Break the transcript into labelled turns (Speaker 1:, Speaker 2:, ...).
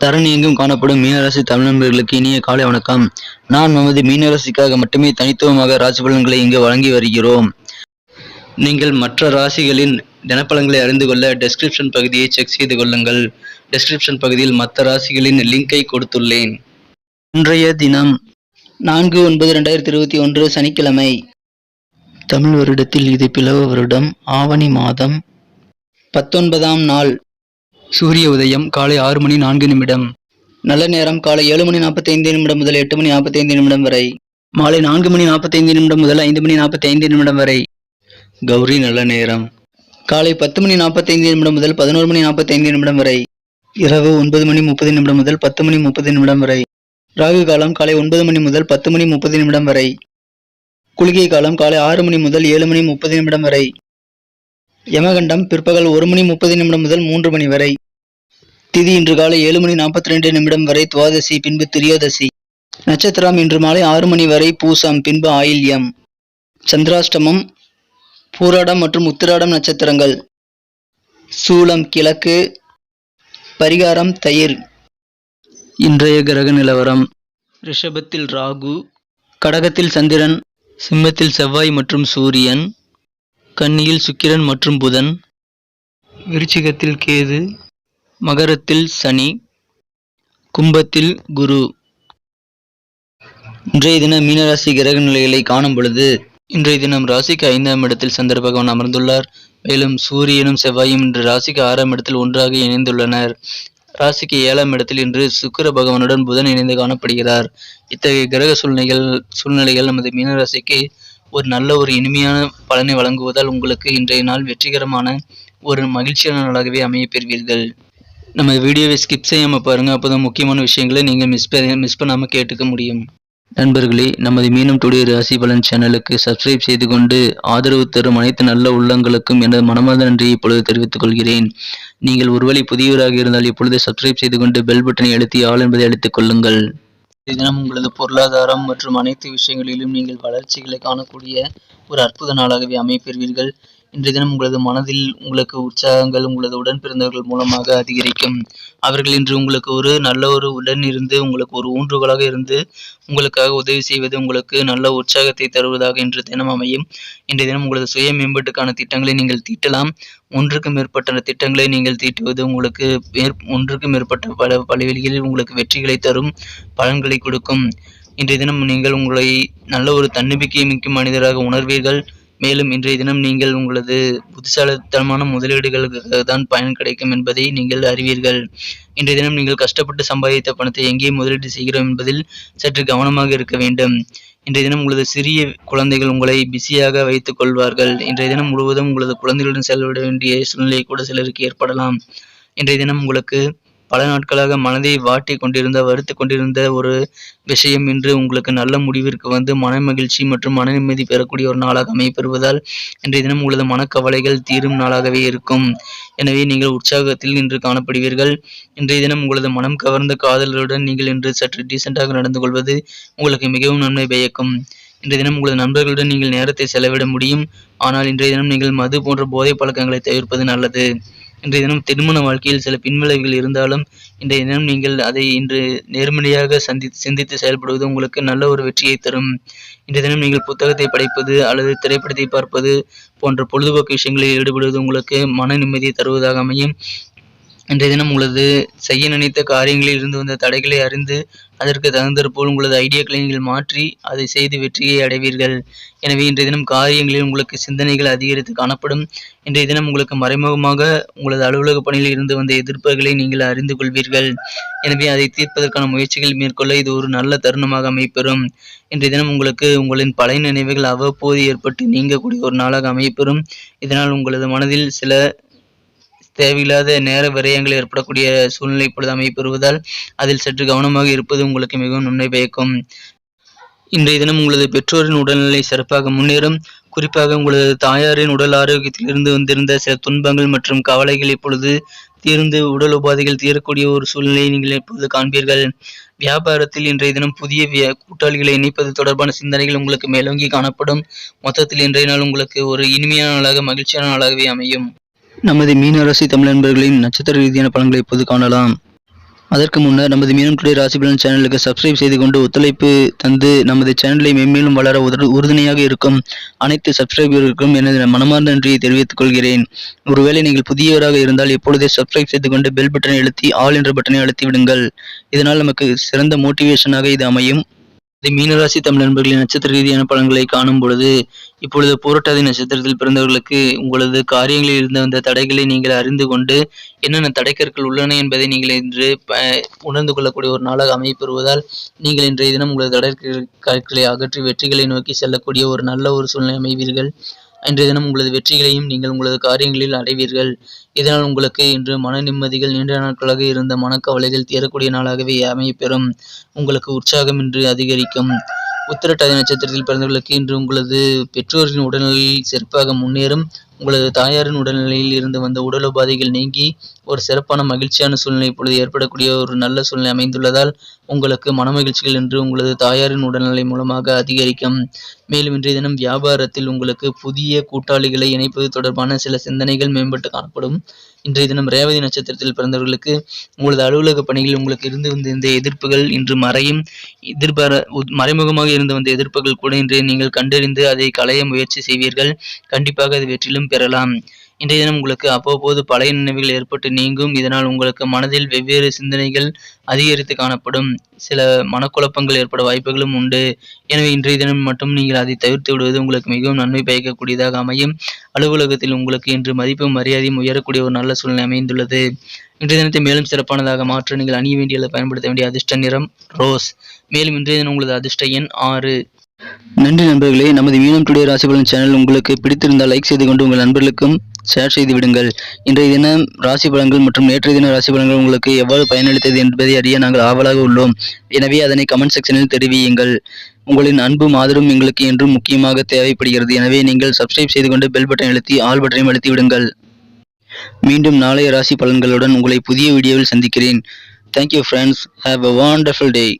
Speaker 1: தரணி எங்கும் காணப்படும் மீனராசி தமிழ் நண்பர்களுக்கு இனிய காலை வணக்கம். நான் நமது மீனராசிக்காக மட்டுமே தனித்துவமாக ராசி பலன்களை இங்கு வழங்கி வருகிறோம். நீங்கள் மற்ற ராசிகளின் தினப்பலன்களை அறிந்து கொள்ள டெஸ்கிரிப்ஷன் பகுதியை செக் செய்து கொள்ளுங்கள். டெஸ்கிரிப்ஷன் பகுதியில் மற்ற ராசிகளின் லிங்கை கொடுத்துள்ளேன். இன்றைய தினம் 4/9/2021 சனிக்கிழமை. தமிழ் வருடத்தில் இது பிளவ வருடம் ஆவணி மாதம் 19ஆம் நாள். சூரிய உதயம் காலை 6:04 நல்ல நேரம் காலை 7:45 முதல் 8:45 வரை. மாலை 4:45 முதல் 5:45 வரை. கௌரி நல்ல நேரம் காலை 10:45 முதல் 11:45 வரை. இரவு 9:30 முதல் 10:30 வரை. ராகு காலம் காலை 9 முதல் 10:30 வரை. குளிகை காலம் காலை 6 முதல் 7:30 வரை. யமகண்டம் பிற்பகல் 1:30 முதல் 3 வரை. திதி இன்று காலை 7:42 வரை துவாதசி, பின்பு திரியோதசி. நட்சத்திரம் இன்று மாலை 6 வரை பூசம், பின்பு ஆயில்யம். சந்திராஷ்டமம் பூராடம் மற்றும் உத்திராடம் நட்சத்திரங்கள். சூலம் கிழக்கு. பரிகாரம் தயிர். இன்றைய கிரக நிலவரம்: ரிஷபத்தில் ராகு, கடகத்தில் சந்திரன், சிம்மத்தில் செவ்வாய் மற்றும் சூரியன், கன்னியில் சுக்கிரன் மற்றும் புதன், விருச்சிகத்தில் கேது, மகரத்தில் சனி, கும்பத்தில் குரு. இன்றைய தினம் மீனராசி கிரக நிலைகளை காணும் பொழுது, இன்றைய தினம் ராசிக்கு 5ஆம் இடத்தில் சந்திர பகவான் அமர்ந்துள்ளார். மேலும் சூரியனும் செவ்வாயும் இன்று ராசிக்கு 6ஆம் இடத்தில் ஒன்றாக இணைந்துள்ளனர். ராசிக்கு 7ஆம் இடத்தில் இன்று சுக்கிர பகவானுடன் புதன் இணைந்து காணப்படுகிறார். இத்தகைய கிரக சூழ்நிலைகள் நமது மீனராசிக்கு ஒரு நல்ல இனிமையான பலனை வழங்குவதால் உங்களுக்கு இன்றைய நாள் வெற்றிகரமான ஒரு மகிழ்ச்சியான நாளாகவே அமைய பெறுவீர்கள். நம்ம வீடியோவை ஸ்கிப் செய்யாமல் பாருங்கள். அப்போதான் முக்கியமான விஷயங்களை நீங்கள் மிஸ் பண்ணாமல் கேட்டுக்க முடியும். நண்பர்களே, நமது மீனம் டுடே ராசி பலன் சேனலுக்கு சப்ஸ்கிரைப் செய்து கொண்டு ஆதரவு தரும் அனைத்து நல்ல உள்ளங்களுக்கும் எனது மனமார்ந்த நன்றியை இப்பொழுது தெரிவித்துக் கொள்கிறேன். நீங்கள் ஒருவேளை புதியவராக இருந்தால் இப்பொழுது சப்ஸ்கிரைப் செய்து கொண்டு பெல் பட்டனை அழுத்தி ஆல் என்பதை அழுத்திக் கொள்ளுங்கள். தினம் உங்களது பொருளாதாரம் மற்றும் அனைத்து விஷயங்களிலும் நீங்கள் வளர்ச்சிகளை காணக்கூடிய ஒரு அற்புத நாளாகவே அமைப்பெறுவீர்கள். இன்றைய தினம் உங்களது மனதில் உங்களுக்கு உற்சாகங்கள் உங்களது உடன் பிறந்தவர்கள் மூலமாக அதிகரிக்கும். அவர்கள் இன்று உங்களுக்கு ஒரு நல்ல உடன் இருந்து உங்களுக்கு ஒரு ஊன்றுகோலாக இருந்து உங்களுக்காக உதவி செய்வது உங்களுக்கு நல்ல உற்சாகத்தை தருவதாக இன்று தினம் அமையும். இன்றைய தினம் உங்களது சுய மேம்பாட்டுக்கான திட்டங்களை நீங்கள் தீட்டலாம். ஒன்றுக்கு மேற்பட்ட திட்டங்களை நீங்கள் தீட்டுவது உங்களுக்கு ஒன்றுக்கு மேற்பட்ட பல வழிகளில் உங்களுக்கு வெற்றிகளை தரும், பலன்களை கொடுக்கும். இன்றைய தினம் நீங்கள் உங்களை நல்ல ஒரு தன்னம்பிக்கை மிக்க மனிதராக உணர்வீர்கள். மேலும் இன்றைய தினம் நீங்கள் உங்களது புத்திசாலித்தனமான முதலீடுகளுக்கு தான் பயன் கிடைக்கும் என்பதை நீங்கள் அறிவீர்கள். இன்றைய தினம் நீங்கள் கஷ்டப்பட்டு சம்பாதித்த பணத்தை எங்கே முதலீடு செய்கிறோம் என்பதில் சற்று கவனமாக இருக்க வேண்டும். இன்றைய தினம் உங்களது சிறிய குழந்தைகள் உங்களை பிஸியாக வைத்துக் கொள்வார்கள். இன்றைய தினம் முழுவதும் உங்களது குழந்தைகளுடன் செலவிட வேண்டிய சூழ்நிலை கூட சிலருக்கு ஏற்படலாம். இன்றைய தினம் உங்களுக்கு பல நாட்களாக மனதை வருத்தி கொண்டிருந்த ஒரு விஷயம் இன்று உங்களுக்கு நல்ல முடிவிற்கு வந்து மன மகிழ்ச்சி மற்றும் மன நிம்மதி பெறக்கூடிய ஒரு நாளாக அமைப்பெறுவதால் இன்றைய தினம் உங்களது மனக்கவலைகள் தீரும் நாளாகவே இருக்கும். எனவே நீங்கள் உற்சாகத்தில் இன்று காணப்படுவீர்கள். இன்றைய தினம் உங்களது மனம் கவர்ந்த காதலருடன் நீங்கள் இன்று சற்று டீசென்டாக நடந்து கொள்வது உங்களுக்கு மிகவும் நன்மை பயக்கும். இன்றைய தினம் உங்களது நண்பர்களுடன் நீங்கள் நேரத்தை செலவிட முடியும். ஆனால் இன்றைய தினம் நீங்கள் மது போன்ற போதை பழக்கங்களை தவிர்ப்பது நல்லது. இன்றைய தினம் திருமண வாழ்க்கையில் சில பின்விளைவுகள் இருந்தாலும் இன்றைய தினம் நீங்கள் அதை இன்று நேர்மறையாக சிந்தித்து செயல்படுவது உங்களுக்கு நல்ல ஒரு வெற்றியை தரும். இன்றைய தினம் நீங்கள் புத்தகத்தை படிப்பது அல்லது திரைப்படத்தை பார்ப்பது போன்ற பொழுதுபோக்கு விஷயங்களில் ஈடுபடுவது உங்களுக்கு மன நிம்மதியை தருவதாக அமையும். இன்றைய தினம் உங்களது செய்ய நினைத்த காரியங்களில் இருந்து வந்த தடைகளை அறிந்து அதற்கு தகுந்தற்போல் உங்களது ஐடியாக்களை நீங்கள் மாற்றி அதை செய்து வெற்றியை அடைவீர்கள். எனவே இன்றைய தினம் காரியங்களில் உங்களுக்கு சிந்தனைகள் அதிகரித்து காணப்படும். இன்றைய தினம் உங்களுக்கு மறைமுகமாக உங்களது அலுவலக பணியில் இருந்து வந்த எதிர்ப்புகளை நீங்கள் அறிந்து கொள்வீர்கள். எனவே அதை தீர்ப்பதற்கான முயற்சிகள் மேற்கொள்ள இது ஒரு நல்ல தருணமாக அமைப்பெறும். இன்றைய தினம் உங்களுக்கு உங்களின் பழைய நினைவுகள் அவ்வப்போது ஏற்பட்டு நீங்கக்கூடிய ஒரு நாளாக அமைப்பெறும். இதனால் உங்களது மனதில் சில தேவையில்லாத நேர விரயங்கள் ஏற்படக்கூடிய சூழ்நிலை இப்பொழுது அமைப்பெறுவதால் அதில் சற்று கவனமாக இருப்பது உங்களுக்கு மிகவும் நன்மை பயக்கும். இன்றைய தினம் உங்களது பெற்றோரின் உடல்நிலை சிறப்பாக முன்னேறும். குறிப்பாக உங்களது தாயாரின் உடல் ஆரோக்கியத்தில் இருந்து வந்திருந்த சில துன்பங்கள் மற்றும் கவலைகள் இப்பொழுது தீர்ந்து உடல் உபாதைகள் தீரக்கூடிய ஒரு சூழ்நிலையை நீங்கள் இப்பொழுது காண்பீர்கள். வியாபாரத்தில் இன்றைய தினம் புதிய கூட்டாளிகளை இணைப்பது தொடர்பான சிந்தனைகள் உங்களுக்கு மேலோங்கி காணப்படும். மொத்தத்தில் இன்றைய நாள் உங்களுக்கு ஒரு இனிமையான நாளாக மகிழ்ச்சியான நாளாகவே அமையும். நமது மீனராசி தமிழ் நண்பர்களின் நட்சத்திர ரீதியான பலன்களை இப்போது காணலாம். அதற்கு முன்னர் நமது மீனம் டுடே ராசி பலன் சேனலுக்கு சப்ஸ்கிரைப் செய்து கொண்டு ஒத்துழைப்பு தந்து நமது சேனலை மென்மேலும் வளர உறுதுணையாக இருக்கும் அனைத்து சப்ஸ்கிரைபர்களுக்கும் எனது மனமார்ந்த நன்றியை தெரிவித்துக் கொள்கிறேன். ஒருவேளை நீங்கள் புதியவராக இருந்தால் எப்பொழுதே சப்ஸ்கிரைப் செய்து கொண்டு பெல் பட்டனை அழுத்தி ஆல் என்ற பட்டனை அழுத்தி விடுங்கள். இதனால் நமக்கு சிறந்த மோட்டிவேஷனாக இது அமையும். மீனராசி தமிழ் நண்பர்களின் நட்சத்திர ரீதியான பலன்களை காணும் பொழுது, இப்பொழுது பூரட்டாதி நட்சத்திரத்தில் பிறந்தவர்களுக்கு உங்களது காரியங்களில் இருந்த அந்த தடைகளை நீங்கள் அறிந்து கொண்டு என்னென்ன தடைக்கற்கள் உள்ளன என்பதை நீங்கள் இன்று உணர்ந்து கொள்ளக்கூடிய ஒரு நாளாக அமையப்பெறுவதால் நீங்கள் இன்றைய தினம் உங்களது தடைக்கற்களை அகற்றி வெற்றிகளை நோக்கி செல்லக்கூடிய ஒரு நல்ல ஒரு சூழ்நிலை அமைவீர்கள். இன்றைய தினம் உங்களது வெற்றிகளையும் நீங்கள் உங்களது காரியங்களில் அடைவீர்கள். இதனால் உங்களுக்கு இன்று மன நிம்மதிகள், நீண்ட நாட்களாக இருந்த மனக்கவலைகள் தீரக்கூடிய நாளாகவே அமையப்பெறும். உங்களுக்கு உற்சாகம் இன்று அதிகரிக்கும். உத்திரட்டாதி நட்சத்திரத்தில் பிறந்தவர்களுக்கு இன்று உங்களது பெற்றோரின் உடல்நிலையில் சிறப்பாக முன்னேறும். உங்களது தாயாரின் உடல்நிலையில் இருந்து வந்த உடல் உபாதைகள் நீங்கி ஒரு சிறப்பான மகிழ்ச்சியான சூழ்நிலை இப்பொழுது ஏற்படக்கூடிய ஒரு நல்ல சூழ்நிலை அமைந்துள்ளதால் உங்களுக்கு மனமகிழ்ச்சிகள் என்று உங்களது தாயாரின் உடல்நிலை மூலமாக அதிகரிக்கும். மேலும் இன்றைய தினம் வியாபாரத்தில் உங்களுக்கு புதிய கூட்டாளிகளை இணைப்பது தொடர்பான சில சிந்தனைகள் மேம்பட்டு காணப்படும். இன்றைய தினம் ரேவதி நட்சத்திரத்தில் பிறந்தவர்களுக்கு உங்களது அலுவலக பணிகளில் உங்களுக்கு இருந்து வந்த எதிர்ப்புகள் இன்று மறையும். மறைமுகமாக இருந்து வந்த எதிர்ப்புகள் கூட இன்று நீங்கள் கண்டறிந்து அதை களைய முயற்சி செய்வீர்கள். கண்டிப்பாக அது வெற்றிலும் பெறலாம். இன்றைய தினம் உங்களுக்கு அவ்வப்போது பழைய நினைவுகள் ஏற்பட்டு நீங்கும். இதனால் உங்களுக்கு மனதில் வெவ்வேறு சிந்தனைகள் அதிகரித்து காணப்படும். சில மனக்குழப்பங்கள் ஏற்பட வாய்ப்புகளும் உண்டு. எனவே இன்றைய தினம் மட்டும் நீங்கள் அதை தவிர்த்து விடுவது உங்களுக்கு மிகவும் நன்மை பயக்கக்கூடியதாக அமையும். அலுவலகத்தில் உங்களுக்கு இன்று மதிப்பும் மரியாதையும் உயரக்கூடிய ஒரு நல்ல சூழ்நிலை அமைந்துள்ளது. இன்றைய தினத்தை மேலும் சிறப்பானதாக மாற்ற நீங்கள் அணிய வேண்டிய அல்லது பயன்படுத்த வேண்டிய அதிர்ஷ்ட நிறம் ரோஸ். மேலும் இன்றைய தினம் உங்களது அதிர்ஷ்ட எண் 6. நன்றி நண்பர்களே. நமது மீனம் டுடே ராசி பலன் சேனல் உங்களுக்கு பிடித்திருந்தால் லைக் செய்து கொண்டு உங்கள் நண்பர்களுக்கும் ஷேர் செய்து விடுங்கள். இன்றைய தினம் ராசி பலன்கள் மற்றும் நேற்றைய தின ராசி பலன்கள் உங்களுக்கு எவ்வாறு பயனளித்தது என்பதை அறிய நாங்கள் ஆவலாக உள்ளோம். எனவே அதனை கமெண்ட் செக்ஷனில் தெரிவியுங்கள். உங்களின் அன்பும் ஆதரவும் எங்களுக்கு என்றும் முக்கியமாக தேவைப்படுகிறது. எனவே நீங்கள் சப்ஸ்கிரைப் செய்து கொண்டு பெல் பட்டனை அழுத்தி ஆல் பட்டனையும் அழுத்தி விடுங்கள். மீண்டும் நாளைய ராசி பலன்களுடன் உங்களை புதிய வீடியோவில் சந்திக்கிறேன். Thank you friends. Have a wonderful day.